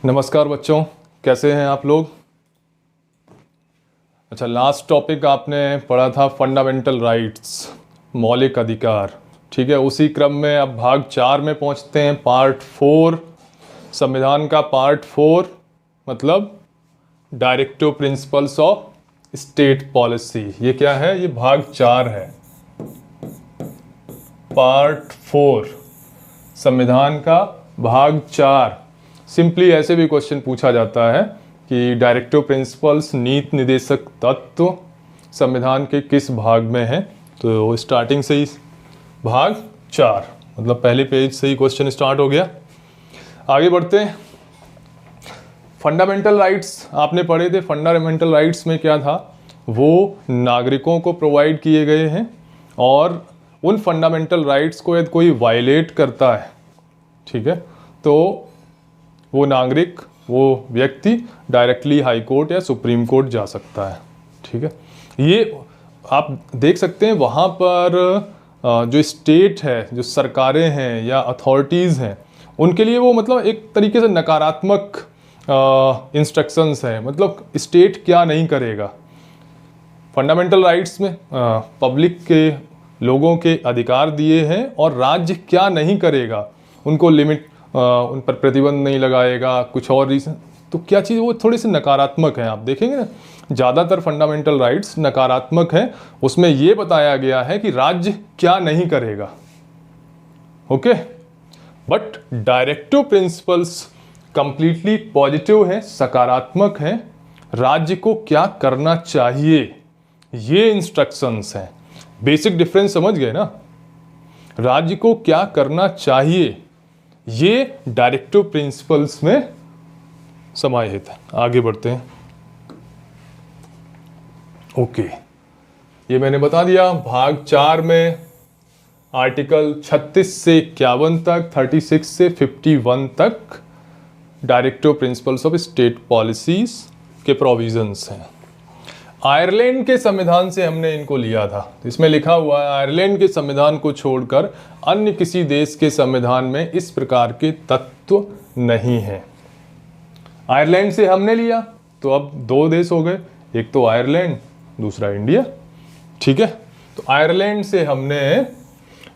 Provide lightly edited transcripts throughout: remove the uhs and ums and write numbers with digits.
नमस्कार बच्चों, कैसे हैं आप लोग। अच्छा, लास्ट टॉपिक आपने पढ़ा था फंडामेंटल राइट्स, मौलिक अधिकार। ठीक है, उसी क्रम में अब भाग 4 में पहुंचते हैं, पार्ट 4, संविधान का पार्ट 4, मतलब directive principles of state policy. ये क्या है? ये भाग 4 है, पार्ट 4, संविधान का भाग 4। सिंपली ऐसे भी क्वेश्चन पूछा जाता है कि डायरेक्टिव प्रिंसिपल्स, नीति निर्देशक तत्व संविधान के किस भाग में है। तो स्टार्टिंग से ही भाग 4, मतलब पहले पेज से ही क्वेश्चन स्टार्ट हो गया। आगे बढ़ते हैं। फंडामेंटल राइट्स आपने पढ़े थे। फंडामेंटल राइट्स में क्या था? वो नागरिकों को प्रोवाइड किए गए हैं और उन फंडामेंटल राइट्स को यदि कोई वायलेट करता है, ठीक है, तो वो नागरिक, वो व्यक्ति डायरेक्टली हाई कोर्ट या सुप्रीम कोर्ट जा सकता है। ठीक है, ये आप देख सकते हैं। वहाँ पर जो स्टेट है, जो सरकारें हैं या अथॉरिटीज़ हैं, उनके लिए वो मतलब एक तरीके से नकारात्मक इंस्ट्रक्शंस हैं। मतलब स्टेट क्या नहीं करेगा। फंडामेंटल राइट्स में पब्लिक के, लोगों के अधिकार दिए हैं और राज्य क्या नहीं करेगा, उनको लिमिट, उन पर प्रतिबंध नहीं लगाएगा, कुछ और रीज़न। तो क्या चीज़, वो थोड़ी सी नकारात्मक है। आप देखेंगे ना, ज़्यादातर फंडामेंटल राइट्स नकारात्मक है। उसमें ये बताया गया है कि राज्य क्या नहीं करेगा। Okay, but directive principles completely positive है, सकारात्मक है। राज्य को क्या करना चाहिए, ये इंस्ट्रक्शंस हैं। बेसिक डिफरेंस समझ गए ना? राज्य को क्या करना चाहिए, ये डायरेक्टिव प्रिंसिपल्स में समाहित है। आगे बढ़ते हैं। ओके, ये मैंने बता दिया। भाग 4 में आर्टिकल 36 से 51 तक, 36 से 51 तक directive principles of state policies के प्रोविजंस हैं। आयरलैंड के संविधान से हमने इनको लिया था। इसमें लिखा हुआ है, आयरलैंड के संविधान को छोड़कर अन्य किसी देश के संविधान में इस प्रकार के तत्व नहीं हैं। आयरलैंड से हमने लिया, तो अब 2 देश हो गए, एक तो आयरलैंड, दूसरा इंडिया। ठीक है, तो आयरलैंड से हमने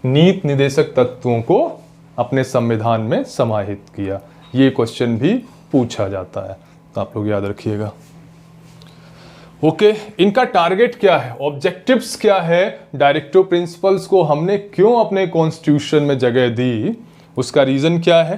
नीति निर्देशक तत्वों को अपने संविधान में समाहित किया। ये क्वेश्चन भी पूछा जाता है, तो आप लोग याद रखिएगा। ओके, इनका टारगेट क्या है, ऑब्जेक्टिव्स क्या है, डायरेक्टिव प्रिंसिपल्स को हमने क्यों अपने कॉन्स्टिट्यूशन में जगह दी, उसका रीजन क्या है?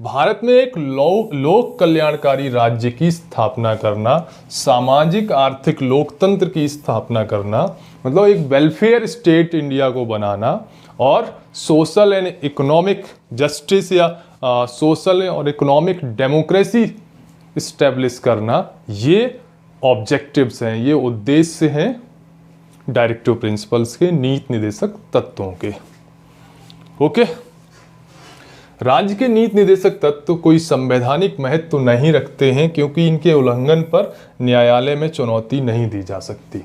भारत में एक लोक कल्याणकारी राज्य की स्थापना करना, सामाजिक आर्थिक लोकतंत्र की स्थापना करना, मतलब एक वेलफेयर स्टेट इंडिया को बनाना, और सोशल एंड इकोनॉमिक जस्टिस या सोशल और इकोनॉमिक डेमोक्रेसी इस्टेब्लिश करना, ये ऑब्जेक्टिव्स हैं, ये उद्देश्य हैं डायरेक्टिव प्रिंसिपल्स के, नीति निर्देशक तत्वों के। ओके, राज्य के नीति निर्देशक तत्व कोई संवैधानिक महत्व नहीं रखते हैं, क्योंकि इनके उल्लंघन पर न्यायालय में चुनौती नहीं दी जा सकती।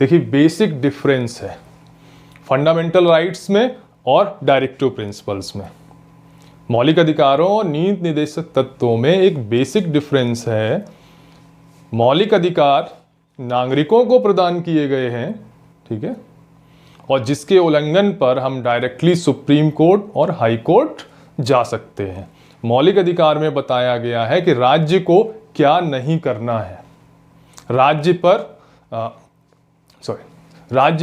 देखिए, बेसिक डिफरेंस है फंडामेंटल राइट्स में और डायरेक्टिव प्रिंसिपल्स में। मौलिक अधिकारों और नीति निर्देशक तत्वों में एक बेसिक डिफरेंस है। मौलिक अधिकार नागरिकों को प्रदान किए गए हैं, ठीक है, और जिसके उल्लंघन पर हम डायरेक्टली सुप्रीम कोर्ट और हाई कोर्ट जा सकते हैं। मौलिक अधिकार में बताया गया है कि राज्य को क्या नहीं करना है, राज्य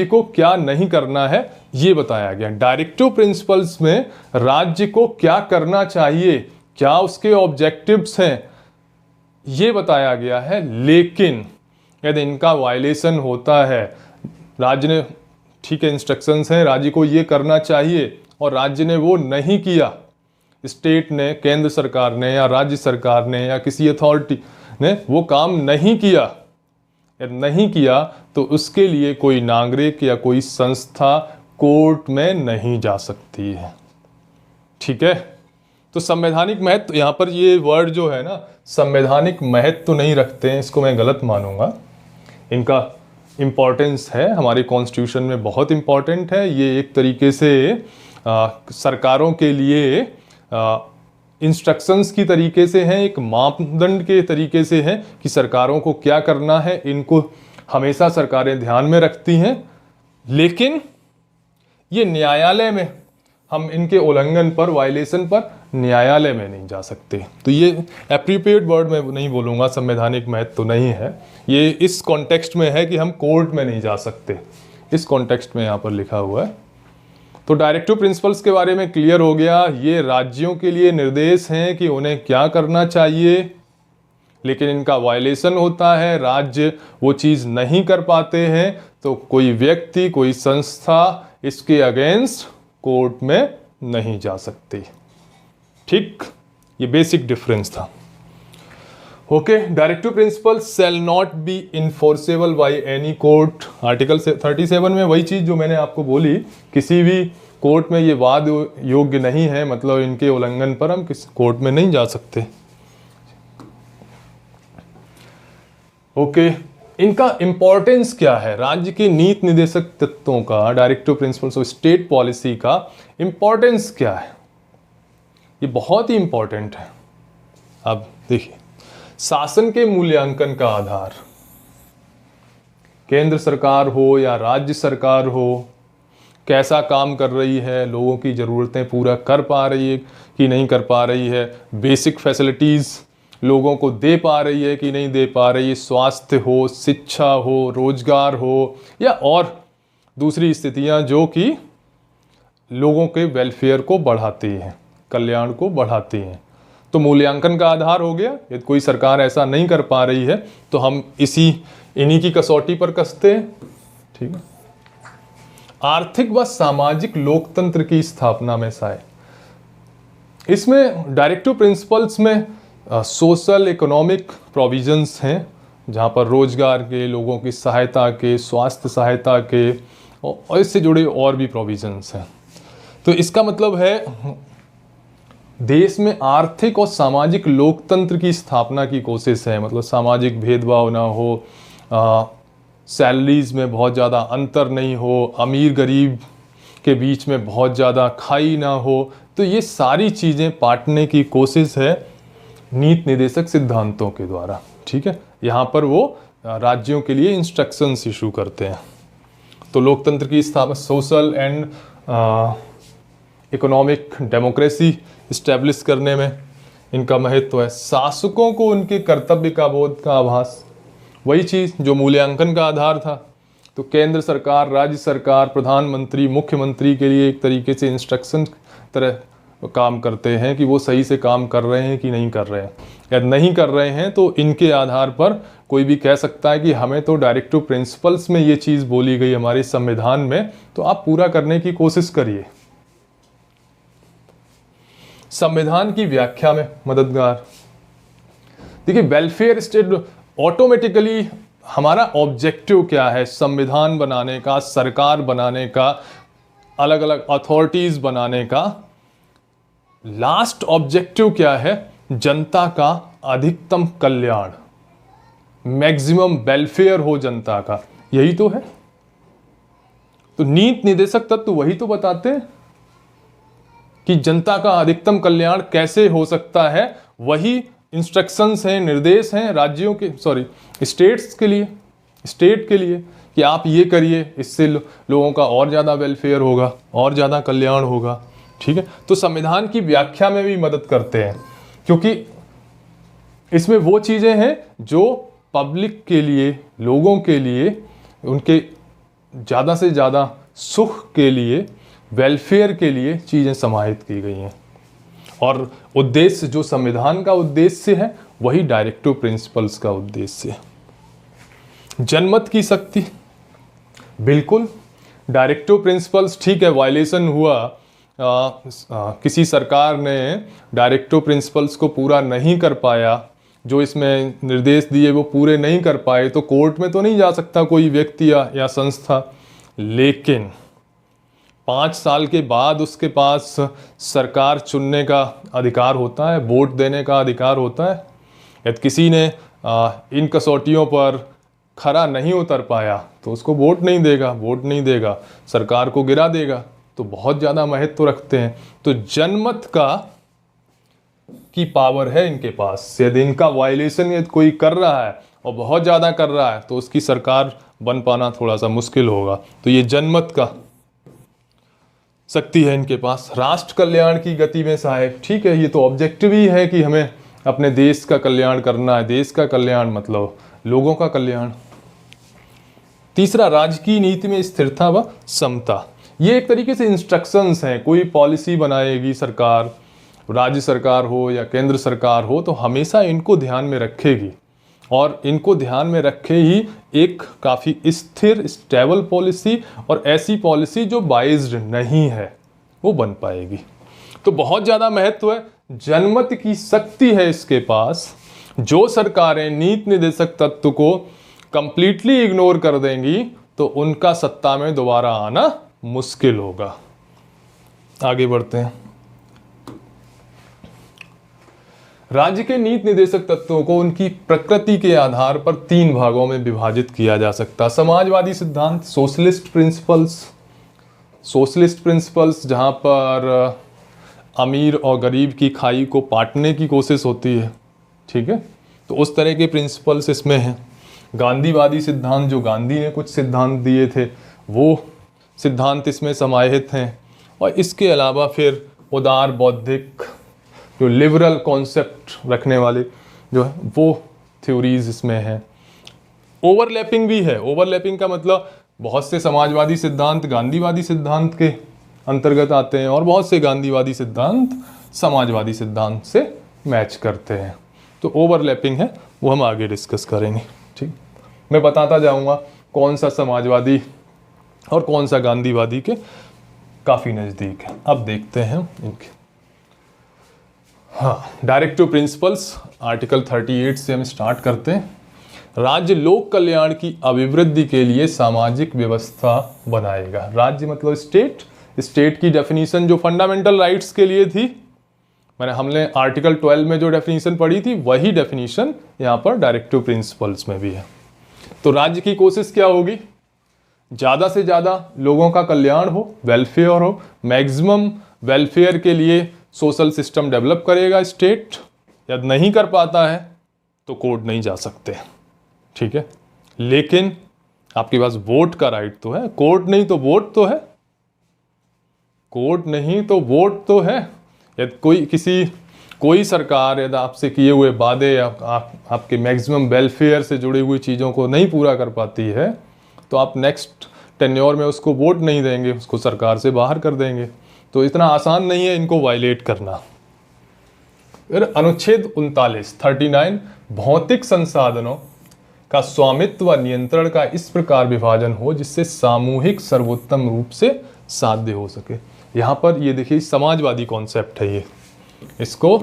को क्या नहीं करना है, ये बताया गया। डायरेक्टिव प्रिंसिपल्स में राज्य को क्या करना चाहिए, क्या उसके ऑब्जेक्टिव्स हैं, ये बताया गया है। लेकिन यदि इनका वायलेशन होता है, राज्य ने, ठीक है, इंस्ट्रक्शंस हैं, राज्य को ये करना चाहिए और राज्य ने वो नहीं किया, स्टेट ने, केंद्र सरकार ने या राज्य सरकार ने या किसी अथॉरिटी ने वो काम नहीं किया, यदि नहीं किया, तो उसके लिए कोई नागरिक या कोई संस्था कोर्ट में नहीं जा सकती है। ठीक है, तो संवैधानिक महत्व, यहाँ पर ये वर्ड जो है ना, संवैधानिक महत्व तो नहीं रखते हैं, इसको मैं गलत मानूंगा। इनका इम्पॉर्टेंस है, हमारे कॉन्स्टिट्यूशन में बहुत इम्पॉर्टेंट है। ये एक तरीके से सरकारों के लिए इंस्ट्रक्शंस की तरीके से हैं, एक मापदंड के तरीके से हैं कि सरकारों को क्या करना है, इनको हमेशा सरकारें ध्यान में रखती हैं। लेकिन ये न्यायालय में हम इनके उल्लंघन पर, वायलेशन पर न्यायालय में नहीं जा सकते। तो ये एप्रोप्रिएट वर्ड मैं नहीं बोलूँगा, संवैधानिक महत्व तो नहीं है, ये इस कॉन्टेक्स्ट में है कि हम कोर्ट में नहीं जा सकते, इस कॉन्टेक्स्ट में यहाँ पर लिखा हुआ है। तो डायरेक्टिव प्रिंसिपल्स के बारे में क्लियर हो गया। ये राज्यों के लिए निर्देश हैं कि उन्हें क्या करना चाहिए, लेकिन इनका वायलेशन होता है, राज्य वो चीज़ नहीं कर पाते हैं, तो कोई व्यक्ति, कोई संस्था इसके अगेंस्ट कोर्ट में नहीं जा सकती। ठीक, ये बेसिक डिफरेंस था। Okay, directive principle shall not be enforceable by any court. Article 37 में वही चीज़ जो मैंने आपको बोली, किसी भी कोर्ट में ये वाद योग्य नहीं है, मतलब इनके उल्लंघन पर हम किसी कोर्ट में नहीं जा सकते। ओके, इनका इंपॉर्टेंस क्या है, राज्य के नीति निर्देशक तत्वों का, directive principles of state policy का इंपॉर्टेंस क्या है? ये बहुत ही इंपॉर्टेंट है। अब देखिए, शासन के मूल्यांकन का आधार केंद्र सरकार हो या राज्य सरकार हो, कैसा काम कर रही है, लोगों की ज़रूरतें पूरा कर पा रही है कि नहीं कर पा रही है, बेसिक फैसिलिटीज़ लोगों को दे पा रही है कि नहीं दे पा रही है, स्वास्थ्य हो, शिक्षा हो, रोजगार हो, या और दूसरी स्थितियां जो कि लोगों के वेलफेयर को बढ़ाती हैं, कल्याण को बढ़ाती हैं। तो मूल्यांकन का आधार हो गया। यदि कोई सरकार ऐसा नहीं कर पा रही है तो हम इन्हीं की कसौटी पर कसते हैं। ठीक है। आर्थिक व सामाजिक लोकतंत्र की स्थापना में साय, इसमें डायरेक्टिव प्रिंसिपल्स में सोशल इकोनॉमिक प्रोविजंस हैं, जहाँ पर रोजगार के, लोगों की सहायता के, स्वास्थ्य सहायता के और इससे जुड़े और भी प्रोविजंस हैं। तो इसका मतलब है देश में आर्थिक और सामाजिक लोकतंत्र की स्थापना की कोशिश है, मतलब सामाजिक भेदभाव ना हो, सैलरीज में बहुत ज़्यादा अंतर नहीं हो, अमीर गरीब के बीच में बहुत ज़्यादा खाई ना हो। तो ये सारी चीज़ें बांटने की कोशिश है नीति निर्देशक सिद्धांतों के द्वारा। ठीक है, यहाँ पर वो राज्यों के लिए इंस्ट्रक्शंस इशू करते हैं। तो लोकतंत्र की स्थापना, social and economic democracy establish करने में इनका महत्व है। शासकों को उनके कर्तव्य का बोध का आभास, वही चीज़ जो मूल्यांकन का आधार था। तो केंद्र सरकार, राज्य सरकार, प्रधानमंत्री, मुख्यमंत्री के लिए एक तरीके से इंस्ट्रक्शन तरह काम करते हैं कि वो सही से काम कर रहे हैं कि नहीं कर रहे हैं। यदि नहीं कर रहे हैं तो इनके आधार पर कोई भी कह सकता है कि हमें तो डायरेक्टिव प्रिंसिपल्स में ये चीज़ बोली गई हमारे संविधान में, तो आप पूरा करने की कोशिश करिए। संविधान की व्याख्या में मददगार, देखिए वेलफेयर स्टेट, ऑटोमेटिकली हमारा ऑब्जेक्टिव क्या है संविधान बनाने का, सरकार बनाने का, अलग अलग अथॉरिटीज बनाने का, लास्ट ऑब्जेक्टिव क्या है? जनता का अधिकतम कल्याण, मैक्सिमम वेलफेयर हो जनता का, यही तो है। तो नीति निर्देशक तत्व वही तो बताते हैं कि जनता का अधिकतम कल्याण कैसे हो सकता है। वही इंस्ट्रक्शंस हैं, निर्देश हैं राज्यों के, स्टेट्स के लिए, स्टेट के लिए कि आप ये करिए, इससे लोगों का और ज़्यादा वेलफेयर होगा, और ज़्यादा कल्याण होगा। ठीक है, तो संविधान की व्याख्या में भी मदद करते हैं, क्योंकि इसमें वो चीज़ें हैं जो पब्लिक के लिए, लोगों के लिए, उनके ज़्यादा से ज़्यादा सुख के लिए, वेलफेयर के लिए चीज़ें समाहित की गई हैं। और उद्देश्य जो संविधान का उद्देश्य है वही डायरेक्टिव प्रिंसिपल्स का उद्देश्य है। जनमत की शक्ति, बिल्कुल डायरेक्टिव प्रिंसिपल्स, ठीक है वायलेशन हुआ, किसी सरकार ने डायरेक्टिव प्रिंसिपल्स को पूरा नहीं कर पाया, जो इसमें निर्देश दिए वो पूरे नहीं कर पाए, तो कोर्ट में तो नहीं जा सकता कोई व्यक्ति या संस्था। लेकिन 5 साल के बाद उसके पास सरकार चुनने का अधिकार होता है, वोट देने का अधिकार होता है। यदि किसी ने इन कसौटियों पर खरा नहीं उतर पाया तो उसको वोट नहीं देगा, सरकार को गिरा देगा। तो बहुत ज़्यादा महत्व रखते हैं। तो जनमत का की पावर है इनके पास। यदि इनका वायलेशन यदि कोई कर रहा है और बहुत ज़्यादा कर रहा है तो उसकी सरकार बन पाना थोड़ा सा मुश्किल होगा। तो ये जनमत का शक्ति है इनके पास। राष्ट्र कल्याण की गति में सहायक, ठीक है, ये तो ऑब्जेक्टिव ही है कि हमें अपने देश का कल्याण करना है। देश का कल्याण मतलब लोगों का कल्याण। तीसरा, राजकीय नीति में स्थिरता व समता। ये एक तरीके से इंस्ट्रक्शंस हैं। कोई पॉलिसी बनाएगी सरकार, राज्य सरकार हो या केंद्र सरकार हो, तो हमेशा इनको ध्यान में रखेगी और इनको ध्यान में रखे ही एक काफ़ी स्थिर स्टेबल पॉलिसी और ऐसी पॉलिसी जो बाइज्ड नहीं है वो बन पाएगी। तो बहुत ज़्यादा महत्व है, जनमत की शक्ति है इसके पास। जो सरकारें नीति निर्देशक तत्व को कंप्लीटली इग्नोर कर देंगी तो उनका सत्ता में दोबारा आना मुश्किल होगा। आगे बढ़ते हैं। राज्य के नीति निर्देशक तत्वों को उनकी प्रकृति के आधार पर 3 भागों में विभाजित किया जा सकता है। समाजवादी सिद्धांत, सोशलिस्ट प्रिंसिपल्स जहां पर अमीर और गरीब की खाई को पाटने की कोशिश होती है, ठीक है, तो उस तरह के प्रिंसिपल्स इसमें हैं। गांधीवादी सिद्धांत, जो गांधी ने कुछ सिद्धांत दिए थे, वो सिद्धांत इसमें समाहित हैं। और इसके अलावा फिर उदार बौद्धिक, जो लिबरल कॉन्सेप्ट रखने वाले जो है वो थ्योरीज इसमें हैं। ओवरलैपिंग भी है। ओवरलैपिंग का मतलब बहुत से समाजवादी सिद्धांत गांधीवादी सिद्धांत के अंतर्गत आते हैं और बहुत से गांधीवादी सिद्धांत समाजवादी सिद्धांत से मैच करते हैं। तो ओवरलैपिंग है, वो हम आगे डिस्कस करेंगे। ठीक, मैं बताता जाऊंगा कौन सा समाजवादी और कौन सा गांधीवादी के काफ़ी नज़दीक है। अब देखते हैं इनके। हाँ, डायरेक्टिव प्रिंसिपल्स, आर्टिकल 38 से हम स्टार्ट करते हैं। राज्य लोक कल्याण की अभिवृद्धि के लिए सामाजिक व्यवस्था बनाएगा। राज्य मतलब स्टेट। स्टेट की डेफिनीशन जो फंडामेंटल राइट्स के लिए थी, हमने आर्टिकल 12 में जो डेफिनीशन पढ़ी थी, वही डेफिनीशन यहाँ पर डायरेक्टिव प्रिंसिपल्स में भी है। तो राज्य की कोशिश क्या होगी? ज़्यादा से ज़्यादा लोगों का कल्याण हो, वेलफेयर हो। मैक्सिमम वेलफेयर के लिए सोशल सिस्टम डेवलप करेगा स्टेट। यदि नहीं कर पाता है तो कोर्ट नहीं जा सकते, ठीक है। लेकिन आपके पास वोट का राइट तो है। कोर्ट नहीं तो वोट तो है, कोर्ट नहीं तो वोट तो है। यदि कोई सरकार यदि आपसे किए हुए वादे या आपके मैक्सिमम वेलफेयर से जुड़ी हुई चीज़ों को नहीं पूरा कर पाती है तो आप नेक्स्ट टेन्योर में उसको वोट नहीं देंगे, उसको सरकार से बाहर कर देंगे। तो इतना आसान नहीं है इनको वायलेट करना। फिर अनुच्छेद 39 भौतिक संसाधनों का स्वामित्व व नियंत्रण का इस प्रकार विभाजन हो जिससे सामूहिक सर्वोत्तम रूप से साध्य हो सके। यहाँ पर ये देखिए समाजवादी कॉन्सेप्ट है, ये इसको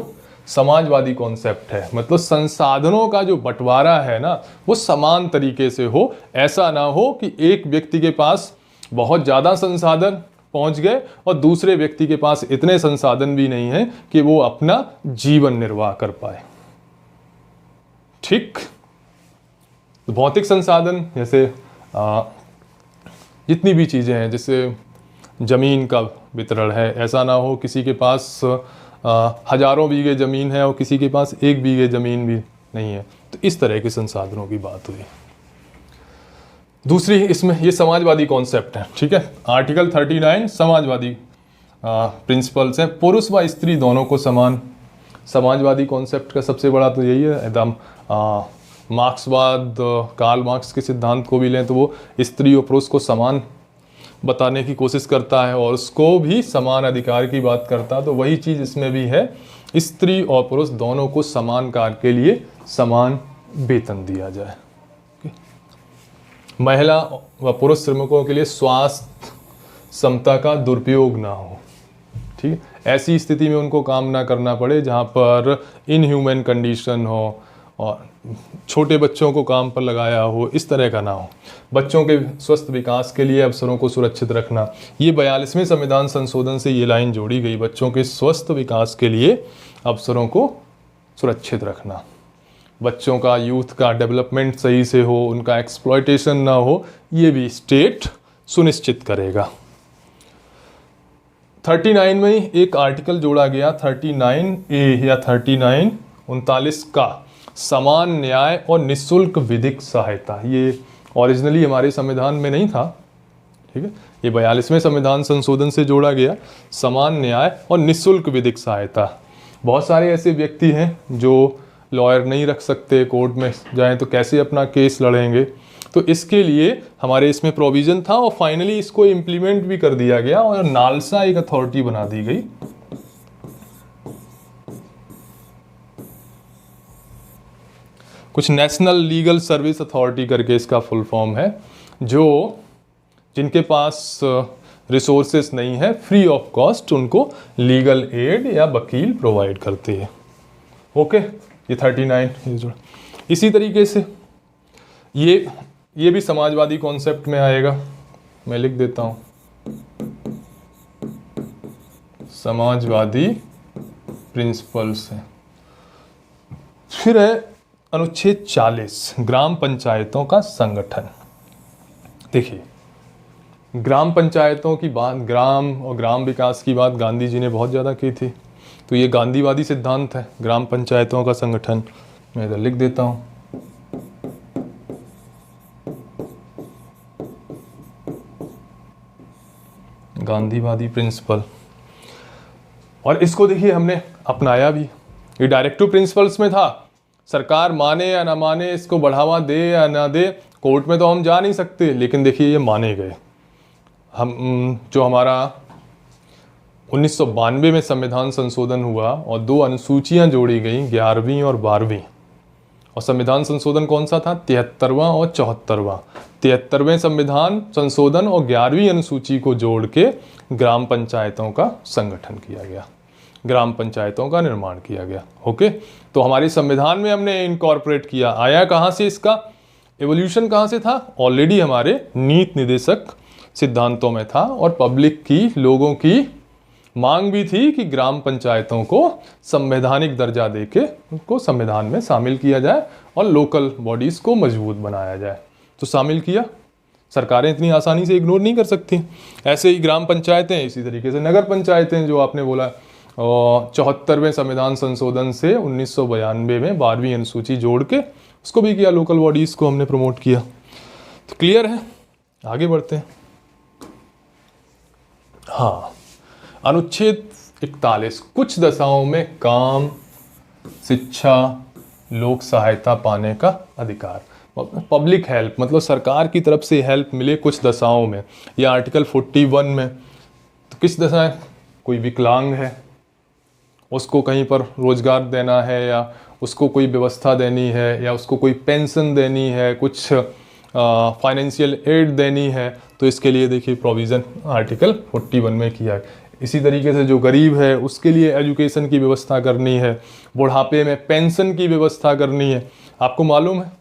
समाजवादी कॉन्सेप्ट है। मतलब संसाधनों का जो बंटवारा है ना, वो समान तरीके से हो। ऐसा ना हो कि एक व्यक्ति के पास बहुत ज़्यादा संसाधन पहुंच गए और दूसरे व्यक्ति के पास इतने संसाधन भी नहीं है कि वो अपना जीवन निर्वाह कर पाए। ठीक, तो भौतिक संसाधन जैसे जितनी भी चीज़ें हैं, जैसे ज़मीन का वितरण है, ऐसा ना हो किसी के पास हजारों बीघे ज़मीन है और किसी के पास 1 बीघे ज़मीन भी नहीं है। तो इस तरह के संसाधनों की बात हुई। दूसरी इसमें ये समाजवादी कॉन्सेप्ट है, ठीक है। आर्टिकल 39 समाजवादी प्रिंसिपल्स हैं। पुरुष व स्त्री दोनों को समान। समाजवादी कॉन्सेप्ट का सबसे बड़ा तो यही है। एकदम मार्क्सवाद, कार्ल मार्क्स के सिद्धांत को भी लें तो वो स्त्री और पुरुष को समान बताने की कोशिश करता है और उसको भी समान अधिकार की बात करता है। तो वही चीज़ इसमें भी है, स्त्री और पुरुष दोनों को समान कार्य के लिए समान वेतन दिया जाए। महिला व पुरुष श्रमिकों के लिए स्वास्थ्य समता का दुरुपयोग ना हो, ठीक। ऐसी स्थिति में उनको काम ना करना पड़े जहाँ पर इनह्यूमन कंडीशन हो और छोटे बच्चों को काम पर लगाया हो, इस तरह का ना हो। बच्चों के स्वस्थ विकास के लिए अवसरों को सुरक्षित रखना, ये 42वें संविधान संशोधन से ये लाइन जोड़ी गई। बच्चों के स्वस्थ विकास के लिए अवसरों को सुरक्षित रखना, बच्चों का यूथ का डेवलपमेंट सही से हो, उनका एक्सप्लॉयटेशन ना हो, ये भी स्टेट सुनिश्चित करेगा। 39 में ही एक आर्टिकल जोड़ा गया 39A या 39 का, समान न्याय और निःशुल्क विधिक सहायता। ये ओरिजिनली हमारे संविधान में नहीं था, ठीक है, ये 42वें संविधान संशोधन से जोड़ा गया, समान न्याय और निःशुल्क विधिक सहायता। बहुत सारे ऐसे व्यक्ति हैं जो लॉयर नहीं रख सकते, कोर्ट में जाएं तो कैसे अपना केस लड़ेंगे, तो इसके लिए हमारे इसमें प्रोविज़न था और फाइनली इसको इम्प्लीमेंट भी कर दिया गया और नालसा एक अथॉरिटी बना दी गई। कुछ नेशनल लीगल सर्विस अथॉरिटी करके इसका फुल फॉर्म है, जो जिनके पास रिसोर्सेस नहीं है, फ्री ऑफ कॉस्ट उनको लीगल एड या वकील प्रोवाइड करती है। ओके, ये 39 इसी तरीके से ये भी समाजवादी कॉन्सेप्ट में आएगा। मैं लिख देता हूँ, समाजवादी प्रिंसिपल्स है। फिर है अनुच्छेद 40, ग्राम पंचायतों का संगठन। देखिए, ग्राम पंचायतों की बात, ग्राम और ग्राम विकास की बात गांधी जी ने बहुत ज़्यादा की थी, तो ये गांधीवादी सिद्धांत है, ग्राम पंचायतों का संगठन। मैं इधर लिख देता हूँ, गांधीवादी प्रिंसिपल। और इसको देखिए हमने अपनाया भी, ये डायरेक्टिव प्रिंसिपल्स में था, सरकार माने या ना माने, इसको बढ़ावा दे या ना दे, कोर्ट में तो हम जा नहीं सकते, लेकिन देखिए ये माने गए। हम जो हमारा 1992 में संविधान संशोधन हुआ और 2 अनुसूचियां जोड़ी गई, 11वीं और 12वीं, और संविधान संशोधन कौन सा था, 73वां और 74वां। 73वें संविधान संशोधन और 11वीं अनुसूची को जोड़ के ग्राम पंचायतों का संगठन किया गया, ग्राम पंचायतों का निर्माण किया गया। ओके, तो हमारे संविधान में हमने इनकॉर्पोरेट किया। आया कहाँ से, इसका एवोल्यूशन कहाँ से था, ऑलरेडी हमारे नीति निर्देशक सिद्धांतों में था और पब्लिक की, लोगों की मांग भी थी कि ग्राम पंचायतों को संवैधानिक दर्जा देके उनको संविधान में शामिल किया जाए और लोकल बॉडीज को मजबूत बनाया जाए। तो शामिल किया, सरकारें इतनी आसानी से इग्नोर नहीं कर सकती। ऐसे ही ग्राम पंचायतें, इसी तरीके से नगर पंचायतें जो आपने बोला, और 74वें संविधान संशोधन से 1992 में 12वीं अनुसूची जोड़ के उसको भी किया, लोकल बॉडीज को हमने प्रमोट किया। तो क्लियर है, आगे बढ़ते हैं। हाँ, अनुच्छेद 41, कुछ दशाओं में काम, शिक्षा, लोक सहायता पाने का अधिकार, पब्लिक हेल्प, मतलब सरकार की तरफ से हेल्प मिले कुछ दशाओं में। या आर्टिकल 41 में, तो किस दशा है, कोई विकलांग है, उसको कहीं पर रोजगार देना है, या उसको कोई व्यवस्था देनी है, या उसको कोई पेंशन देनी है, कुछ फाइनेंशियल एड देनी है, तो इसके लिए देखिए प्रोविज़न आर्टिकल 41 में किया है। इसी तरीके से जो गरीब है उसके लिए एजुकेशन की व्यवस्था करनी है, बुढ़ापे में पेंशन की व्यवस्था करनी है। आपको मालूम है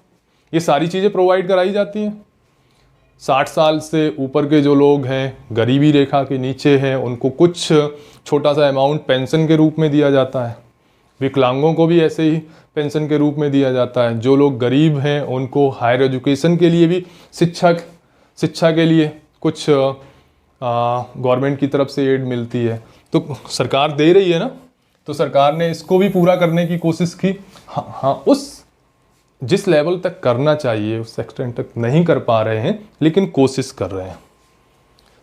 ये सारी चीज़ें प्रोवाइड कराई जाती हैं। 60 साल से ऊपर के जो लोग हैं, गरीबी रेखा के नीचे हैं, उनको कुछ छोटा सा अमाउंट पेंशन के रूप में दिया जाता है। विकलांगों को भी ऐसे ही पेंशन के रूप में दिया जाता है। जो लोग गरीब हैं उनको हायर एजुकेशन के लिए भी, शिक्षा के लिए कुछ गवर्नमेंट की तरफ से एड मिलती है। तो सरकार दे रही है ना, तो सरकार ने इसको भी पूरा करने की कोशिश की। हाँ, उस जिस लेवल तक करना चाहिए उस एक्सटेंट तक नहीं कर पा रहे हैं, लेकिन कोशिश कर रहे हैं।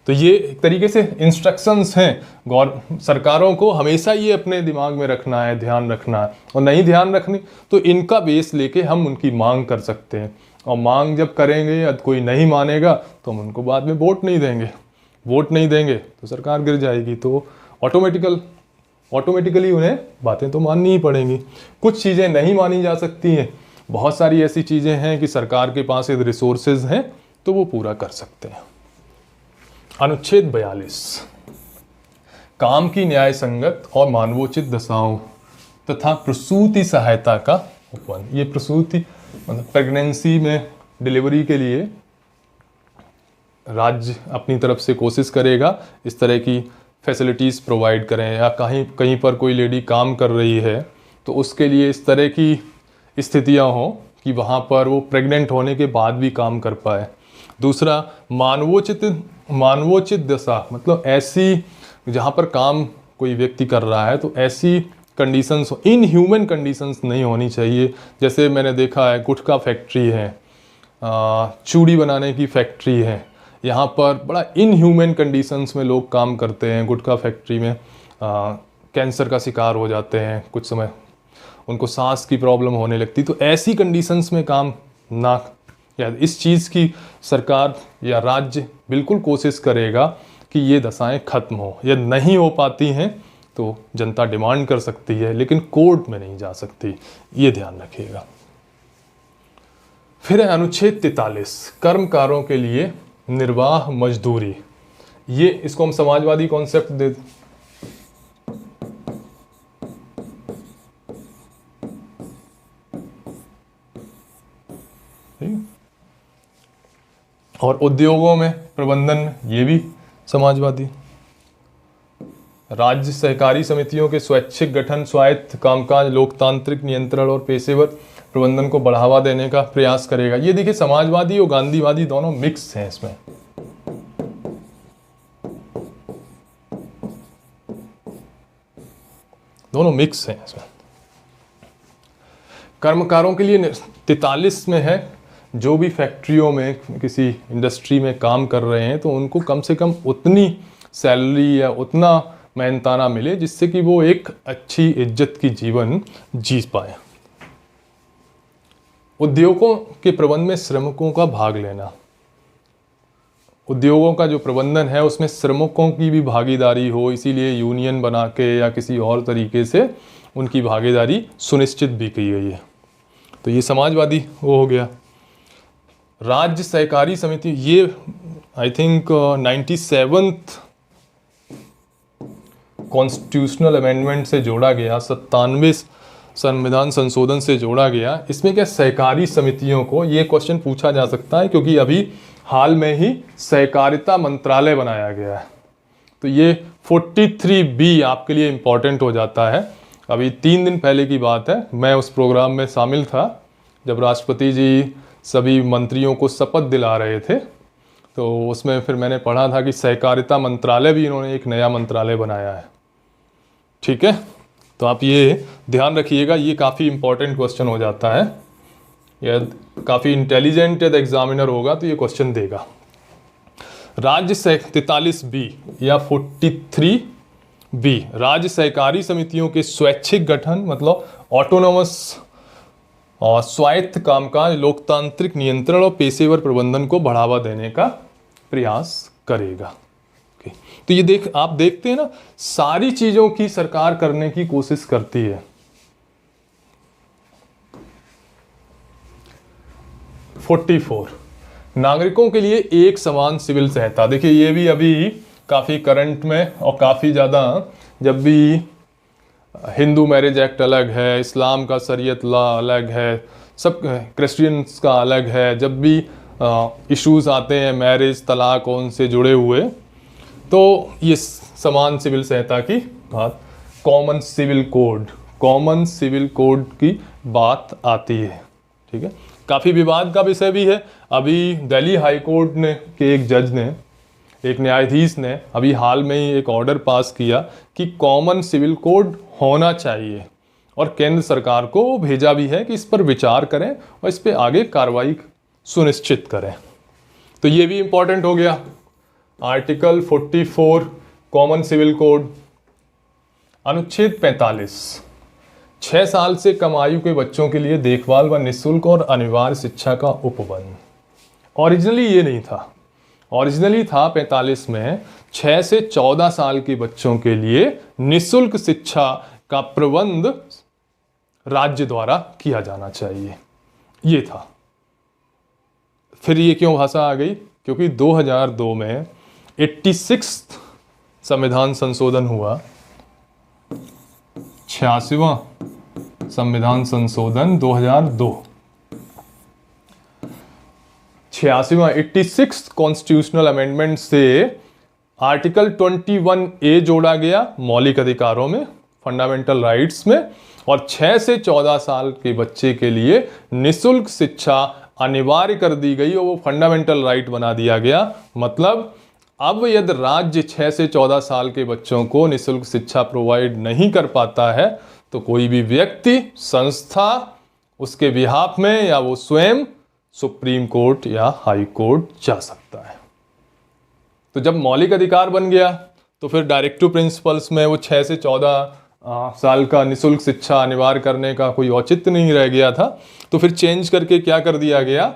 तो ये एक तरीके से इंस्ट्रक्शंस हैं सरकारों को, हमेशा ये अपने दिमाग में रखना है, ध्यान रखना है। और नहीं ध्यान रखनी तो इनका बेस लेके हम उनकी मांग कर सकते हैं, और मांग जब करेंगे या कोई नहीं मानेगा तो हम उनको बाद में वोट नहीं देंगे तो सरकार गिर जाएगी। तो ऑटोमेटिकली उन्हें बातें तो माननी ही पड़ेंगी। कुछ चीज़ें नहीं मानी जा सकती हैं, बहुत सारी ऐसी चीज़ें हैं कि सरकार के पास यदि रिसोर्सेज हैं तो वो पूरा कर सकते हैं। अनुच्छेद 42, काम की न्याय संगत और मानवोचित दशाओं तथा प्रसूति सहायता का उपवन। ये प्रसूति मतलब प्रेगनेंसी में डिलीवरी के लिए राज्य अपनी तरफ से कोशिश करेगा इस तरह की फैसिलिटीज़ प्रोवाइड करें, या कहीं पर कोई लेडी काम कर रही है तो उसके लिए इस तरह की स्थितियां हों कि वहाँ पर वो प्रेग्नेंट होने के बाद भी काम कर पाए। दूसरा, मानवोचित दशा, मतलब ऐसी जहाँ पर काम कोई व्यक्ति कर रहा है तो ऐसी कंडीशंस, इनह्यूमन कंडीशंस नहीं होनी चाहिए। जैसे मैंने देखा है गुटखा फैक्ट्री है, चूड़ी बनाने की फैक्ट्री है, यहाँ पर बड़ा इनह्यूमन कंडीशंस में लोग काम करते हैं। गुटखा फैक्ट्री में कैंसर का शिकार हो जाते हैं, कुछ समय उनको सांस की प्रॉब्लम होने लगती। तो ऐसी कंडीशंस में काम ना, या इस चीज़ की सरकार या राज्य बिल्कुल कोशिश करेगा कि ये दशाएं खत्म हो। यदि नहीं हो पाती हैं तो जनता डिमांड कर सकती है, लेकिन कोर्ट में नहीं जा सकती, ये ध्यान रखिएगा। फिर है अनुच्छेद 43, कर्मकारों के लिए निर्वाह मजदूरी। ये इसको हम समाजवादी कॉन्सेप्ट दे, और उद्योगों में प्रबंधन में ये भी समाजवादी। राज्य सहकारी समितियों के स्वैच्छिक गठन, स्वायत्त कामकाज, लोकतांत्रिक नियंत्रण और पेशेवर प्रबंधन को बढ़ावा देने का प्रयास करेगा। ये देखिए समाजवादी और गांधीवादी दोनों मिक्स हैं इसमें। दोनों मिक्स हैं इसमें। कर्मकारों के लिए 43 में है, जो भी फैक्ट्रियों में किसी इंडस्ट्री में काम कर रहे हैं तो उनको कम से कम उतनी सैलरी या उतना मेहनताना मिले जिससे कि वो एक अच्छी इज्जत की जीवन जी पाए। उद्योगों के प्रबंधन में श्रमिकों का भाग लेना। उद्योगों का जो प्रबंधन है उसमें श्रमिकों की भी भागीदारी हो, इसीलिए यूनियन बना के या किसी और तरीके से उनकी भागीदारी सुनिश्चित भी की गई है। तो ये समाजवादी वो हो गया। राज्य सहकारी समिति, ये I think 97th constitutional amendment से जोड़ा गया, 97 संविधान संशोधन से जोड़ा गया। इसमें क्या सहकारी समितियों को, ये क्वेश्चन पूछा जा सकता है क्योंकि अभी हाल में ही सहकारिता मंत्रालय बनाया गया है। तो ये 43B आपके लिए इम्पॉर्टेंट हो जाता है। अभी 3 दिन पहले की बात है, मैं उस प्रोग्राम में शामिल था जब राष्ट्रपति जी सभी मंत्रियों को शपथ दिला रहे थे। तो उसमें फिर मैंने पढ़ा था कि सहकारिता मंत्रालय भी इन्होंने एक नया मंत्रालय बनाया है। ठीक है, तो आप ये ध्यान रखिएगा, ये काफ़ी इंपॉर्टेंट क्वेश्चन हो जाता है। या काफ़ी इंटेलिजेंट यदि एग्जामिनर होगा तो ये क्वेश्चन देगा। राज्य 43B या 43B, राज्य सहकारी समितियों के स्वैच्छिक गठन, मतलब ऑटोनोमस और स्वायत्त कामकाज, लोकतांत्रिक नियंत्रण और पेशेवर प्रबंधन को बढ़ावा देने का प्रयास करेगा। तो ये आप देखते हैं ना, सारी चीजों की सरकार करने की कोशिश करती है। नागरिकों के लिए एक समान सिविल सहायता। देखिए ये भी अभी काफ़ी करंट में और काफ़ी ज़्यादा, जब भी हिंदू मैरिज एक्ट अलग है, इस्लाम का शरीयत लॉ अलग है, सब क्रिश्चियंस का अलग है, जब भी इश्यूज आते हैं मैरिज तलाक उनसे जुड़े हुए, तो ये समान सिविल सहायता की बात, कॉमन सिविल कोड की बात आती है। ठीक है, काफ़ी विवाद का विषय भी है। अभी दिल्ली हाई कोर्ट ने के एक जज ने, एक न्यायाधीश ने अभी हाल में ही एक ऑर्डर पास किया कि कॉमन सिविल कोड होना चाहिए, और केंद्र सरकार को भेजा भी है कि इस पर विचार करें और इस पर आगे कार्रवाई सुनिश्चित करें। तो ये भी इंपॉर्टेंट हो गया। Article 44 common civil code. अनुच्छेद 45, 6 साल से कम आयु के बच्चों के लिए देखभाल व निःशुल्क और अनिवार्य शिक्षा का उपबंध। ओरिजिनली ये नहीं था, ओरिजिनली था 45 में 6 से 14 साल के बच्चों के लिए निःशुल्क शिक्षा का प्रबंध राज्य द्वारा किया जाना चाहिए, ये था। फिर ये क्यों भाषा आ गई? क्योंकि 2002 में 86 संविधान संशोधन हुआ, 86वां संविधान संशोधन 2002, 86वां 86 कॉन्स्टिट्यूशनल अमेंडमेंट से आर्टिकल 21A जोड़ा गया मौलिक अधिकारों में, फंडामेंटल राइट्स में, और 6 से 14 साल के बच्चे के लिए निःशुल्क शिक्षा अनिवार्य कर दी गई और वो फंडामेंटल राइट बना दिया गया। मतलब अब यदि राज्य 6 से 14 साल के बच्चों को निःशुल्क शिक्षा प्रोवाइड नहीं कर पाता है तो कोई भी व्यक्ति, संस्था उसके बिहाफ में या वो स्वयं सुप्रीम कोर्ट या हाई कोर्ट जा सकता है। तो जब मौलिक अधिकार बन गया तो फिर डायरेक्टिव प्रिंसिपल्स में वो 6 से 14 साल का निःशुल्क शिक्षा अनिवार्य करने का कोई औचित्य नहीं रह गया था। तो फिर चेंज करके क्या कर दिया गया,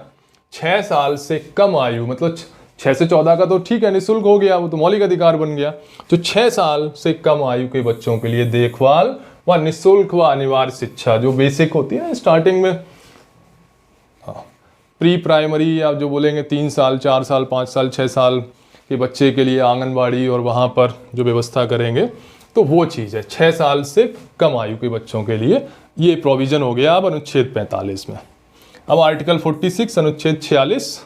6 साल से कम आयु, मतलब 6 से 14 का तो ठीक है निःशुल्क हो गया, वो तो मौलिक अधिकार बन गया। तो 6 साल से कम आयु के बच्चों के लिए देखभाल व निःशुल्क व अनिवार्य शिक्षा जो बेसिक होती है ना स्टार्टिंग में, प्री प्राइमरी या जो बोलेंगे 3 साल 4 साल 5 साल 6 साल के बच्चे के लिए आंगनबाड़ी और वहाँ पर जो व्यवस्था करेंगे, तो वो चीज़ है 6 साल से कम आयु के बच्चों के लिए ये प्रोविज़न हो गया अब अनुच्छेद 45 में। अब आर्टिकल 46 अनुच्छेद 46,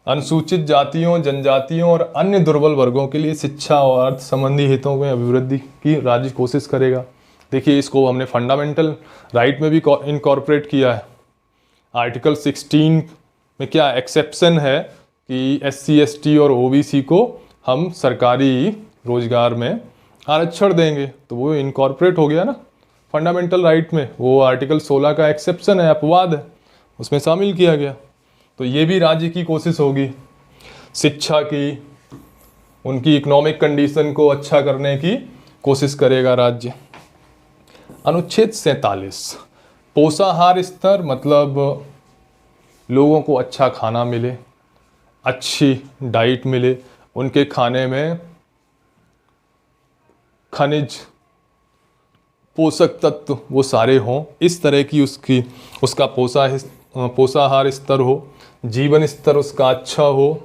अनुसूचित जातियों, जनजातियों और अन्य दुर्बल वर्गों के लिए शिक्षा और अर्थ संबंधी हितों में अभिवृद्धि की राज्य कोशिश करेगा। देखिए इसको हमने फंडामेंटल राइट में भी इनकॉर्पोरेट किया है। आर्टिकल 16 में क्या एक्सेप्शन है कि SC ST और OBC को हम सरकारी रोजगार में आरक्षण देंगे, तो वो इनकॉर्पोरेट हो गया ना फंडामेंटल राइट में। वो आर्टिकल 16 का एक्सेप्शन है, अपवाद है, उसमें शामिल किया गया। तो ये भी राज्य की कोशिश होगी शिक्षा की, उनकी इकोनॉमिक कंडीशन को अच्छा करने की कोशिश करेगा राज्य। अनुच्छेद 47, पोषाहार स्तर, मतलब लोगों को अच्छा खाना मिले, अच्छी डाइट मिले, उनके खाने में खनिज, पोषक तत्व वो सारे हों, इस तरह की उसका पोषाहार स्तर हो, जीवन स्तर उसका अच्छा हो,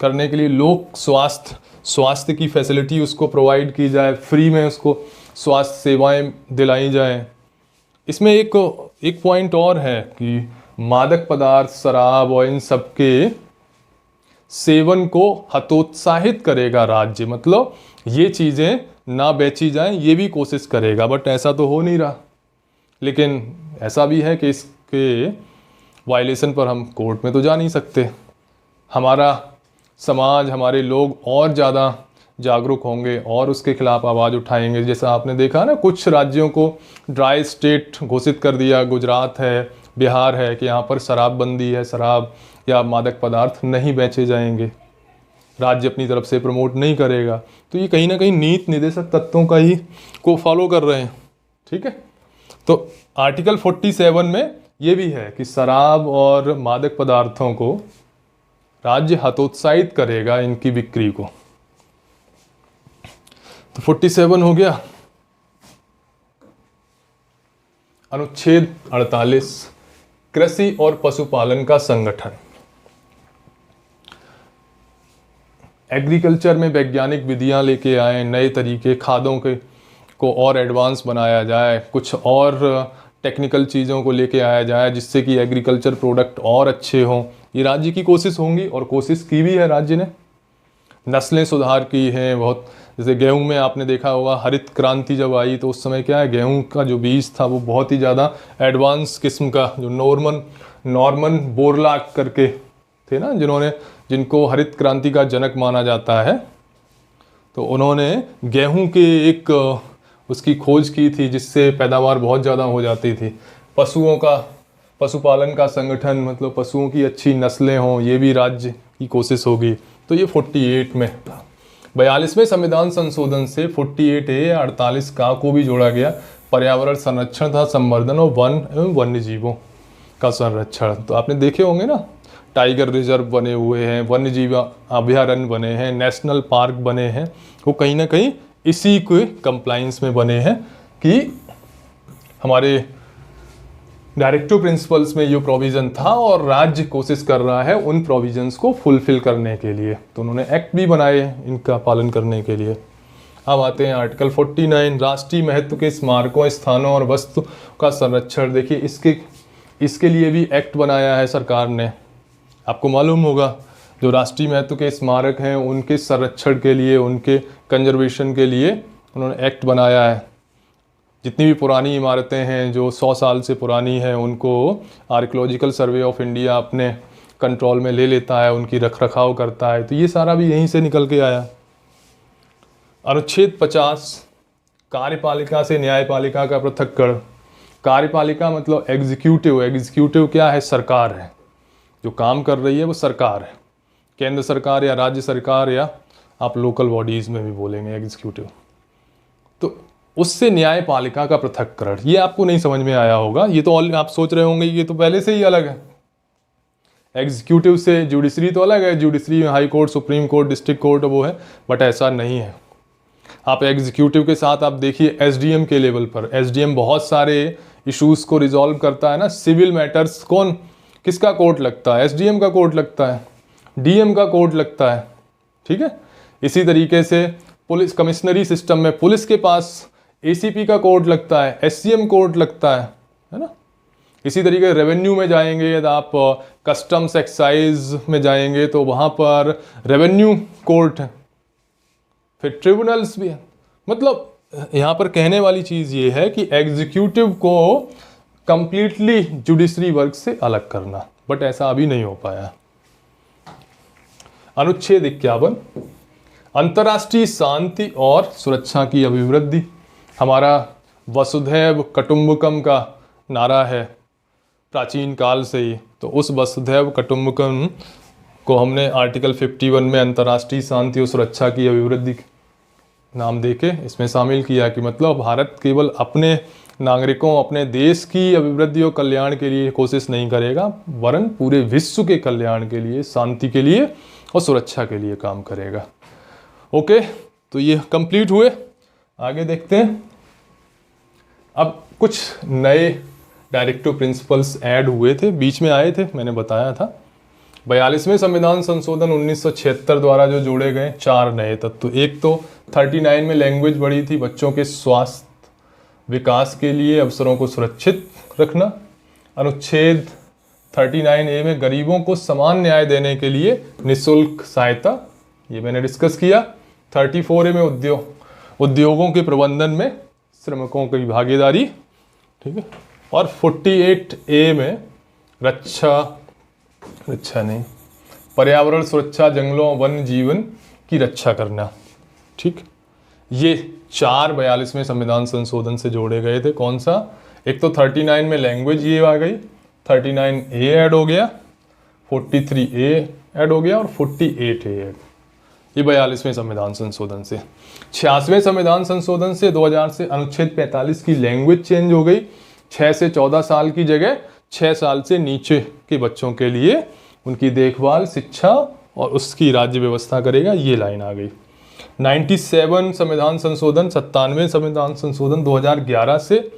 करने के लिए लोक स्वास्थ्य की फैसिलिटी उसको प्रोवाइड की जाए, फ्री में उसको स्वास्थ्य सेवाएं दिलाई जाएं। इसमें एक पॉइंट और है कि मादक पदार्थ, शराब और इन सब के सेवन को हतोत्साहित करेगा राज्य, मतलब ये चीज़ें ना बेची जाएं, ये भी कोशिश करेगा। बट ऐसा तो हो नहीं रहा, लेकिन ऐसा भी है कि इसके वायलेशन पर हम कोर्ट में तो जा नहीं सकते। हमारा समाज, हमारे लोग और ज़्यादा जागरूक होंगे और उसके खिलाफ आवाज़ उठाएंगे। जैसा आपने देखा ना, कुछ राज्यों को ड्राई स्टेट घोषित कर दिया, गुजरात है, बिहार है, कि यहाँ पर शराबबंदी है, शराब या मादक पदार्थ नहीं बेचे जाएंगे, राज्य अपनी तरफ से प्रमोट नहीं करेगा। तो ये कहीं ना कहीं नीति निर्देशक तत्वों का ही को फॉलो कर रहे हैं। ठीक है, तो आर्टिकल 47 में ये भी है कि शराब और मादक पदार्थों को राज्य हतोत्साहित करेगा, इनकी बिक्री को। तो 47 हो गया। अनुच्छेद 48, कृषि और पशुपालन का संगठन। एग्रीकल्चर में वैज्ञानिक विधियां लेके आए, नए तरीके, खादों के को और एडवांस बनाया जाए, कुछ और टेक्निकल चीज़ों को लेके आया जाए जिससे कि एग्रीकल्चर प्रोडक्ट और अच्छे हों। ये राज्य की कोशिश होंगी और कोशिश की भी है राज्य ने। नस्लें सुधार की हैं बहुत, जैसे गेहूं में आपने देखा होगा हरित क्रांति जब आई तो उस समय क्या है, गेहूं का जो बीज था वो बहुत ही ज़्यादा एडवांस किस्म का, जो नॉर्मन बोरलाग करके थे ना, जिनको हरित क्रांति का जनक माना जाता है, तो उन्होंने गेहूं के एक उसकी खोज की थी जिससे पैदावार बहुत ज़्यादा हो जाती थी। पशुपालन का संगठन, मतलब पशुओं की अच्छी नस्लें हों, ये भी राज्य की कोशिश होगी। तो ये 48 में 42वें संविधान संशोधन से 48A 48 का को भी जोड़ा गया। पर्यावरण संरक्षण था, संवर्धन और वन एवं वन्य जीवों का संरक्षण। तो आपने देखे होंगे ना, टाइगर रिजर्व बने हुए हैं, वन्य जीव अभयारण्य बने हैं, नेशनल पार्क बने हैं, वो कहीं ना कहीं इसी के कंप्लाइंस में बने हैं कि हमारे डायरेक्टिव प्रिंसिपल्स में ये प्रोविज़न था और राज्य कोशिश कर रहा है उन प्रोविजंस को फुलफिल करने के लिए। तो उन्होंने एक्ट भी बनाए इनका पालन करने के लिए। अब आते हैं आर्टिकल 49, राष्ट्रीय महत्व के स्मारकों, स्थानों और वस्तु का संरक्षण। देखिए इसके लिए भी एक्ट बनाया है सरकार ने। आपको मालूम होगा जो राष्ट्रीय महत्व के स्मारक हैं उनके संरक्षण के लिए, उनके कंजर्वेशन के लिए उन्होंने एक्ट बनाया है। जितनी भी पुरानी इमारतें हैं जो 100 साल से पुरानी हैं उनको आर्कियोलॉजिकल सर्वे ऑफ इंडिया अपने कंट्रोल में ले लेता है, उनकी रख रखाव करता है। तो ये सारा भी यहीं से निकल के आया। अनुच्छेद 50 कार्यपालिका से न्यायपालिका का पृथक्करण। कार्यपालिका मतलब एग्जीक्यूटिव। एग्जीक्यूटिव क्या है? सरकार है, जो काम कर रही है वो सरकार है, केंद्र सरकार या राज्य सरकार, या आप लोकल बॉडीज़ में भी बोलेंगे एग्जीक्यूटिव। तो उससे न्यायपालिका का पृथक्करण, ये आपको नहीं समझ में आया होगा। ये तो आप सोच रहे होंगे ये तो पहले से ही अलग है। एग्जीक्यूटिव से जुडिशरी तो अलग है, जुडिशरी में high court, supreme court, district court वो है, बट ऐसा नहीं है। आप एग्जीक्यूटिव के साथ आप देखिए एसडीएम के लेवल पर, एसडीएम बहुत सारे इश्यूज को रिजॉल्व करता है ना। सिविल मैटर्स कौन किसका कोर्ट लगता है? एसडीएम का कोर्ट लगता है, डीएम का कोर्ट लगता है, ठीक है। इसी तरीके से पुलिस कमिश्नरी सिस्टम में पुलिस के पास एसीपी का कोर्ट लगता है, एससीएम कोर्ट लगता है ना। इसी तरीके रेवेन्यू में जाएंगे, यदि आप कस्टम्स एक्साइज में जाएंगे तो वहाँ पर रेवेन्यू कोर्ट है, फिर ट्रिब्यूनल्स भी है। मतलब यहाँ पर कहने वाली चीज़ ये है कि एग्जीक्यूटिव को कंप्लीटली जुडिशरी वर्क से अलग करना, बट ऐसा अभी नहीं हो पाया। अनुच्छेद 51 अंतर्राष्ट्रीय शांति और सुरक्षा की अभिवृद्धि। हमारा वसुधैव कुटुंबकम का नारा है प्राचीन काल से ही, तो उस वसुधैव कुटुंबकम को हमने आर्टिकल 51 में अंतर्राष्ट्रीय शांति और सुरक्षा की अभिवृद्धि नाम देके इसमें शामिल किया कि मतलब भारत केवल अपने नागरिकों, अपने देश की अभिवृद्धि और कल्याण के लिए कोशिश नहीं करेगा, वरन पूरे विश्व के कल्याण के लिए, शांति के लिए और सुरक्षा के लिए काम करेगा। ओके, तो ये कंप्लीट हुए। आगे देखते हैं। अब कुछ नए डायरेक्टिव प्रिंसिपल्स ऐड हुए थे, बीच में आए थे, मैंने बताया था। 42वें संविधान संशोधन 1976 द्वारा जो जोड़े गए 4 नए तत्व। एक तो 39 में लैंग्वेज बढ़ी थी, बच्चों के स्वास्थ्य विकास के लिए अवसरों को सुरक्षित रखना। अनुच्छेद 39A में गरीबों को समान न्याय देने के लिए निःशुल्क सहायता, ये मैंने डिस्कस किया। 34A में उद्योगों के प्रबंधन में श्रमिकों की भागीदारी, ठीक है। और 48A में रक्षा नहीं, पर्यावरण सुरक्षा, जंगलों, वन्य जीवन की रक्षा करना, ठीक। ये 4 42वें संविधान संशोधन से जोड़े गए थे। कौन सा? एक तो 39 में लैंग्वेज ये आ गई, 39A ऐड हो गया, 43A ऐड हो गया और 48A ऐड, ये 42वें संविधान संशोधन से। 86वें संविधान संशोधन से 2000 से अनुच्छेद 45 की लैंग्वेज चेंज हो गई। 6 से 14 साल की जगह 6 साल से नीचे के बच्चों के लिए उनकी देखभाल, शिक्षा और उसकी राज्य व्यवस्था करेगा, ये लाइन आ गई। 97 संविधान संशोधन, 97वें संविधान संशोधन 2011 से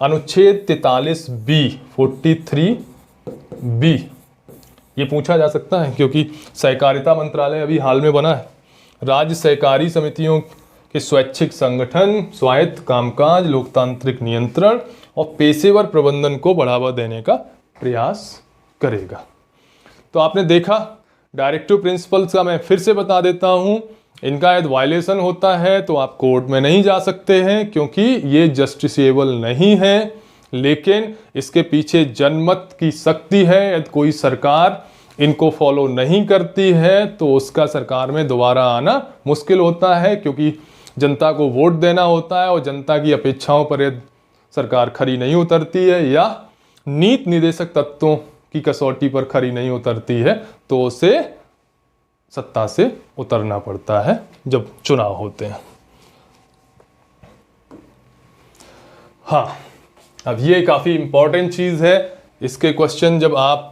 अनुच्छेद 43B 43B, ये पूछा जा सकता है क्योंकि सहकारिता मंत्रालय अभी हाल में बना है। राज्य सहकारी समितियों के स्वैच्छिक संगठन, स्वायत्त कामकाज, लोकतांत्रिक नियंत्रण और पेशेवर प्रबंधन को बढ़ावा देने का प्रयास करेगा। तो आपने देखा डायरेक्टिव प्रिंसिपल्स का, मैं फिर से बता देता हूं, इनका यदि वायलेशन होता है तो आप कोर्ट में नहीं जा सकते हैं क्योंकि ये जस्टिसेबल नहीं है, लेकिन इसके पीछे जनमत की शक्ति है। यदि कोई सरकार इनको फॉलो नहीं करती है तो उसका सरकार में दोबारा आना मुश्किल होता है, क्योंकि जनता को वोट देना होता है और जनता की अपेक्षाओं पर यदि सरकार खरी नहीं उतरती है या नीति निर्देशक तत्वों की कसौटी पर खरी नहीं उतरती है तो उसे सत्ता से उतरना पड़ता है जब चुनाव होते हैं। हाँ, अब ये काफ़ी इंपॉर्टेंट चीज़ है। इसके क्वेश्चन जब आप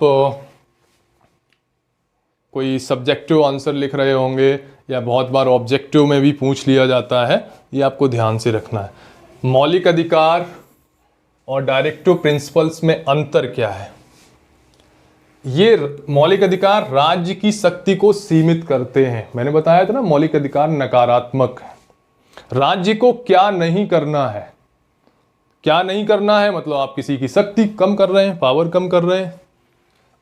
कोई सब्जेक्टिव आंसर लिख रहे होंगे या बहुत बार ऑब्जेक्टिव में भी पूछ लिया जाता है, ये आपको ध्यान से रखना है। मौलिक अधिकार और डायरेक्टिव प्रिंसिपल्स में अंतर क्या है? ये मौलिक अधिकार राज्य की शक्ति को सीमित करते हैं। मैंने बताया था ना, मौलिक अधिकार नकारात्मक है। राज्य को क्या नहीं करना है, क्या नहीं करना है मतलब आप किसी की शक्ति कम कर रहे हैं, पावर कम कर रहे हैं,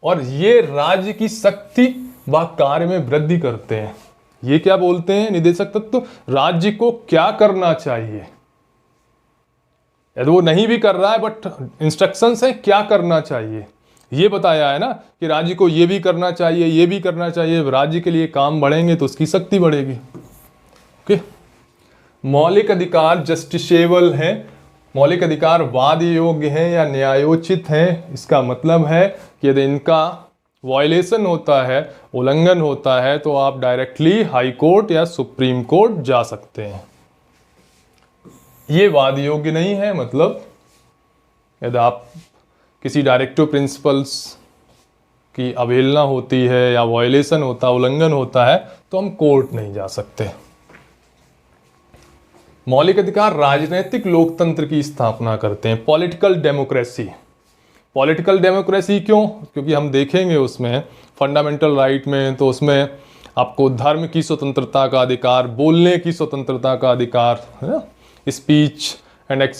और ये राज्य की शक्ति व कार्य में वृद्धि करते हैं। ये क्या बोलते हैं निदेशक तत्व? राज्य को क्या करना चाहिए, यदि वो नहीं भी कर रहा है बट इंस्ट्रक्शंस है क्या करना चाहिए, ये बताया है ना कि राज्य को ये भी करना चाहिए, ये भी करना चाहिए, राज्य के लिए काम बढ़ेंगे तो उसकी शक्ति बढ़ेगी। ओके, मौलिक अधिकार जस्टिसेबल हैं, मौलिक अधिकार वाद योग्य हैं या न्यायोचित हैं। इसका मतलब है कि यदि इनका वायलेशन होता है, उल्लंघन होता है, तो आप डायरेक्टली हाई कोर्ट या सुप्रीम कोर्ट जा सकते हैं। ये वाद योग्य नहीं है, मतलब यदि आप किसी डायरेक्टिव प्रिंसिपल्स की अवहेलना होती है या वायलेशन होता, उल्लंघन होता है, तो हम कोर्ट नहीं जा सकते। मौलिक अधिकार राजनीतिक लोकतंत्र की स्थापना करते हैं, पॉलिटिकल डेमोक्रेसी। पॉलिटिकल डेमोक्रेसी क्यों? क्योंकि हम देखेंगे उसमें फंडामेंटल राइट में, तो उसमें आपको धर्म की स्वतंत्रता का अधिकार, बोलने की स्वतंत्रता का अधिकार है ना, speech and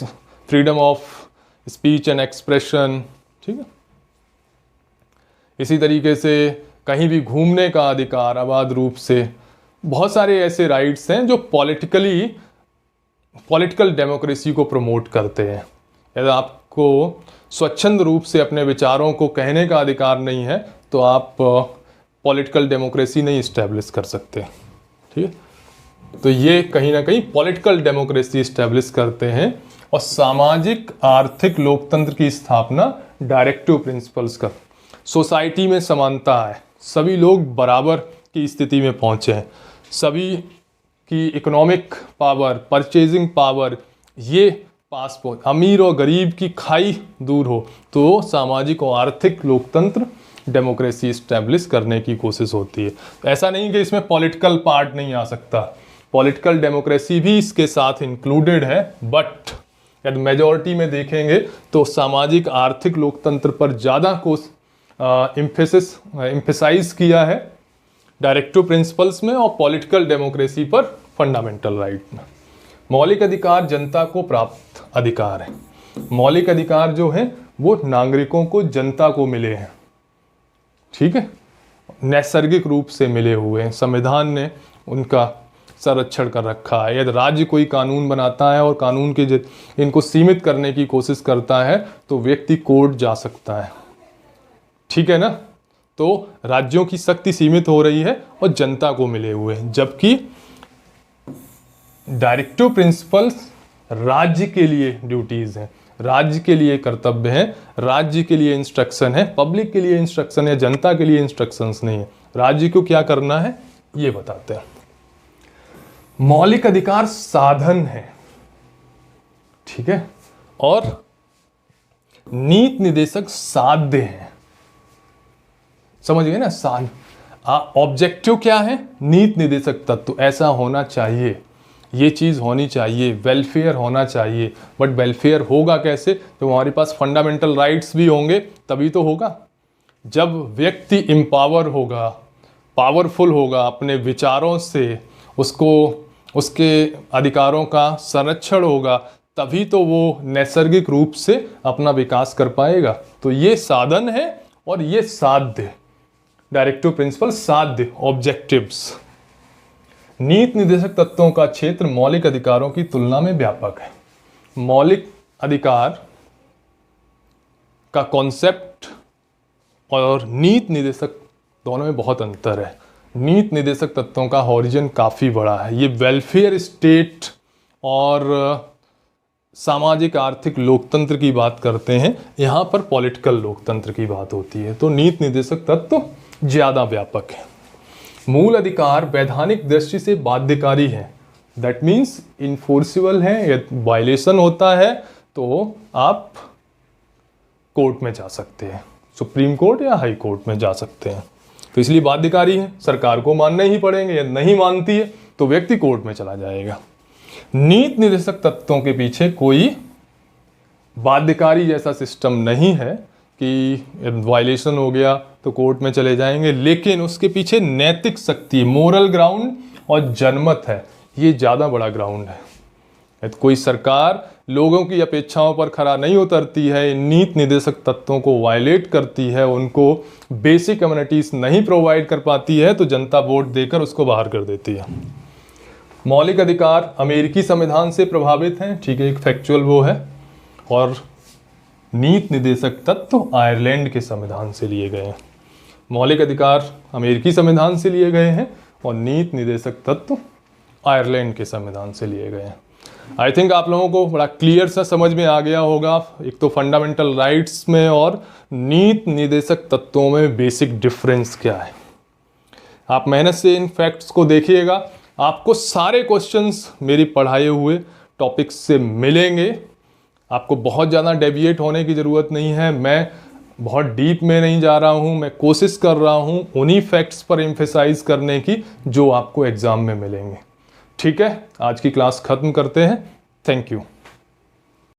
freedom of speech and expression, ठीक है। इसी तरीके से कहीं भी घूमने का अधिकार आबाद रूप से, बहुत सारे ऐसे राइट्स हैं जो पॉलिटिकल डेमोक्रेसी को प्रमोट करते हैं। यदि आपको स्वच्छंद रूप से अपने विचारों को कहने का अधिकार नहीं है, तो आप पॉलिटिकल डेमोक्रेसी नहीं इस्टेब्लिश कर सकते, ठीक है। तो ये कहीं ना कहीं पॉलिटिकल डेमोक्रेसी इस्टेब्लिश करते हैं। और सामाजिक आर्थिक लोकतंत्र की स्थापना डायरेक्टिव प्रिंसिपल्स का। सोसाइटी में समानता है, सभी लोग बराबर की स्थिति में पहुंचे हैं, सभी की इकोनॉमिक पावर, परचेजिंग पावर, ये पास पहुंच, अमीर और गरीब की खाई दूर हो, तो सामाजिक और आर्थिक लोकतंत्र डेमोक्रेसी इस्टेब्लिश करने की कोशिश होती है। ऐसा नहीं कि इसमें पॉलिटिकल पार्ट नहीं आ सकता, पॉलिटिकल डेमोक्रेसी भी इसके साथ इंक्लूडेड है, बट यदि मेजॉरिटी में देखेंगे तो सामाजिक आर्थिक लोकतंत्र पर ज़्यादा को एम्फेसाइज किया है डायरेक्टिव प्रिंसिपल्स में, और पॉलिटिकल डेमोक्रेसी पर फंडामेंटल राइट में। मौलिक अधिकार जनता को प्राप्त अधिकार है। मौलिक अधिकार जो है वो नागरिकों को, जनता को मिले हैं, ठीक है, नैसर्गिक रूप से मिले हुए हैं, संविधान ने उनका संरक्षण कर रखा है। यदि राज्य कोई कानून बनाता है और कानून के इनको सीमित करने की कोशिश करता है, तो व्यक्ति कोर्ट जा सकता है, ठीक है ना। तो राज्यों की शक्ति सीमित हो रही है और जनता को मिले हुए हैं, जबकि डायरेक्टिव प्रिंसिपल्स राज्य के लिए ड्यूटीज हैं, राज्य के लिए कर्तव्य हैं, राज्य के लिए इंस्ट्रक्शन है, पब्लिक के लिए इंस्ट्रक्शन है, जनता के लिए इंस्ट्रक्शंस नहीं है। राज्य को क्या करना है ये बताते हैं। मौलिक अधिकार साधन है, ठीक है, और नीति निर्देशक साध्य है। समझ गए ना? ऑब्जेक्टिव क्या है? नीति निर्देशक तत्व, ऐसा होना चाहिए, ये चीज़ होनी चाहिए, वेलफेयर होना चाहिए। बट वेलफेयर होगा कैसे? तो हमारे पास फंडामेंटल राइट्स भी होंगे, तभी तो होगा। जब व्यक्ति एम्पावर होगा, पावरफुल होगा, अपने विचारों से उसको उसके अधिकारों का संरक्षण होगा, तभी तो वो नैसर्गिक रूप से अपना विकास कर पाएगा। तो ये साधन है और ये साध्य, डायरेक्टिव प्रिंसिपल साध्य, ऑब्जेक्टिव्स। नीति निर्देशक तत्वों का क्षेत्र मौलिक अधिकारों की तुलना में व्यापक है। मौलिक अधिकार का कॉन्सेप्ट और नीति निर्देशक दोनों में बहुत अंतर है। नीति निर्देशक तत्वों का हॉरिजन काफ़ी बड़ा है, ये वेलफेयर स्टेट और सामाजिक आर्थिक लोकतंत्र की बात करते हैं, यहाँ पर पॉलिटिकल लोकतंत्र की बात होती है। तो नीति निर्देशक तत्व ज़्यादा व्यापक है। मूल अधिकार वैधानिक दृष्टि से बाध्यकारी है, दैट मीन्स इन्फोर्सिबल है। यदि वायलेशन होता है तो आप कोर्ट में जा सकते हैं, सुप्रीम कोर्ट या हाई कोर्ट में जा सकते हैं। तो इसलिए बाध्यकारी है, सरकार को मानने ही पड़ेंगे। यदि नहीं मानती है तो व्यक्ति कोर्ट में चला जाएगा। नीति निर्देशक तत्वों के पीछे कोई बाध्यकारी जैसा सिस्टम नहीं है कि वायलेशन हो गया तो कोर्ट में चले जाएंगे, लेकिन उसके पीछे नैतिक शक्ति, मोरल ग्राउंड और जनमत है, ये ज़्यादा बड़ा ग्राउंड है। यदि कोई सरकार लोगों की अपेक्षाओं पर खरा नहीं उतरती है, नीति निर्देशक तत्वों को वायलेट करती है, उनको बेसिक कम्युनिटीज नहीं प्रोवाइड कर पाती है, तो जनता वोट देकर उसको बाहर कर देती है। मौलिक अधिकार अमेरिकी संविधान से प्रभावित हैं, ठीक है, एक फैक्चुअल वो है। और नीति निदेशक तत्व आयरलैंड के संविधान से लिए गए हैं। मौलिक अधिकार अमेरिकी संविधान से लिए गए हैं और नीति निदेशक तत्व आयरलैंड के संविधान से लिए गए हैं। आई थिंक आप लोगों को बड़ा क्लियर सा समझ में आ गया होगा, एक तो फंडामेंटल राइट्स में और नीति निदेशक तत्वों में बेसिक डिफरेंस क्या है। आप मेहनत से इन फैक्ट्स को देखिएगा, आपको सारे क्वेश्चंस मेरी पढ़ाए हुए टॉपिक्स से मिलेंगे। आपको बहुत ज़्यादा डेविएट होने की ज़रूरत नहीं है, मैं बहुत डीप में नहीं जा रहा हूँ, मैं कोशिश कर रहा हूँ उन्हीं फैक्ट्स पर एम्फेसाइज करने की जो आपको एग्ज़ाम में मिलेंगे। ठीक है, आज की क्लास ख़त्म करते हैं। Thank you.